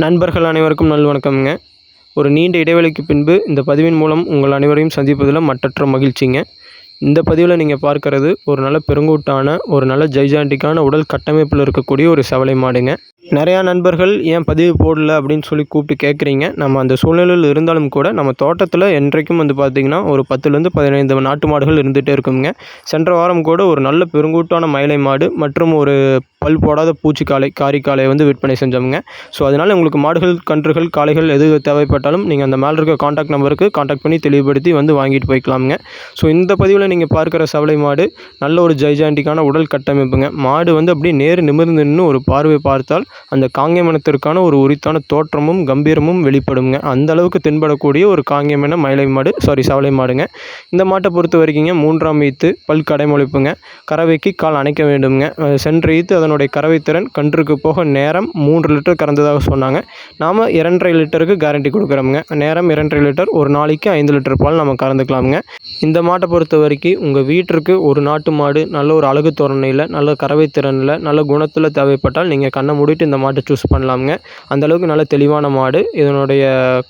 நண்பர்கள் அனைவருக்கும் நல்வணக்கம்ங்க. ஒரு நீண்ட இடைவெளிக்கு பின்பு இந்த பதிவின் மூலம் உங்கள் அனைவரையும் சந்திப்பதில் மட்டற்ற மகிழ்ச்சிங்க. இந்த பதிவில் நீங்கள் பார்க்கறது ஒரு நல்ல பெருங்கூட்டான, ஒரு நல்ல ஜைஜாண்டிக்கான உடல் கட்டமைப்பில் இருக்கக்கூடிய ஒரு செவலை மாடுங்க. நிறையா நண்பர்கள் ஏன் பதிவு போடல அப்படின்னு சொல்லி கூப்பிட்டு கேட்குறீங்க. நம்ம அந்த சூழ்நிலையில் இருந்தாலும் கூட நம்ம தோட்டத்தில் என்றைக்கும் பார்த்திங்கன்னா ஒரு 10லேருந்து 15 நாட்டு மாடுகள் இருந்துகிட்டே இருக்குங்க. சென்ற வாரம் கூட ஒரு நல்ல பெருங்கூட்டான மயிலை மாடு மற்றும் ஒரு பல் போடாத காரிக்காலை விற்பனை செஞ்சோம்ங்க. ஸோ அதனால் உங்களுக்கு மாடுகள், கன்றுகள், காளைகள் எது தேவைப்பட்டாலும் நீங்கள் அந்த மேலே இருக்க காண்டாக்ட் நம்பருக்கு காண்டாக்ட் பண்ணி தெளிவுபடுத்தி வாங்கிட்டு போய்க்கலாமுங்க. ஸோ இந்த பதிவில் நீங்கள் பார்க்குற செவலை மாடு நல்ல ஒரு ஜைஜாண்டிக்கான உடல் கட்டமைப்புங்க. மாடு அப்படியே நிமிர்ந்து நின்று ஒரு பார்வை பார்த்தால் அந்த காங்கேயமனத்திற்கான ஒரு உரித்தான தோற்றமும் கம்பீரமும் வெளிப்படுங்க. அந்த அளவுக்கு தென்படக்கூடிய ஒரு காங்கேயமன செவலை மாடுங்க. இந்த மாட்டை பொறுத்த வரைக்குங்க 3ஆம் ஈத்து, பல் கடைமொழிப்புங்க. கறவைக்கு கால் அணைக்க வேண்டுங்க. சென்ற ஈத்து அதனுடைய கறவை திறன் கன்றுக்கு போக நேரம் 3 லிட்டர் கறந்ததாக சொன்னாங்க. நாம் 2.5 லிட்டருக்கு கேரண்டி கொடுக்குறோமுங்க. நேரம் 2.5 லிட்டர், ஒரு நாளைக்கு 5 லிட்டர் பால் நம்ம கறந்துக்கலாமுங்க. இந்த மாட்டை பொறுத்த வரைக்கும் உங்கள் வீட்டிற்கு ஒரு நாட்டு மாடு நல்ல ஒரு அழகு தோரணையில், நல்ல கறவை திறனில், நல்ல குணத்தில் தேவைப்பட்டால் நீங்கள் கண்ணை மூடிட்டு இந்த மாட்டை சூஸ் பண்ணலாமுங்க. அந்தளவுக்கு நல்ல தெளிவான மாடு. இதனுடைய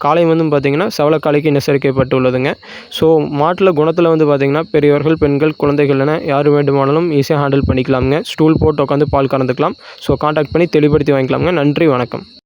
காலை பார்த்திங்கன்னா செவலக்காலைக்கு இனச்சரிக்கப்பட்டுள்ளதுங்க. ஸோ மாட்டில் குணத்தில் பார்த்திங்கன்னா பெரியவர்கள், பெண்கள், குழந்தைகள் என யார் வேண்டுமானாலும் ஈஸியாக ஹேண்டில் பண்ணிக்கலாமுங்க. ஸ்டூல் போட்டு உட்காந்து பால் கறந்துக்கலாம். ஸோ காண்டாக்ட் பண்ணி தெளிவுபடுத்தி வாங்கிக்கலாமுங்க. நன்றி, வணக்கம்.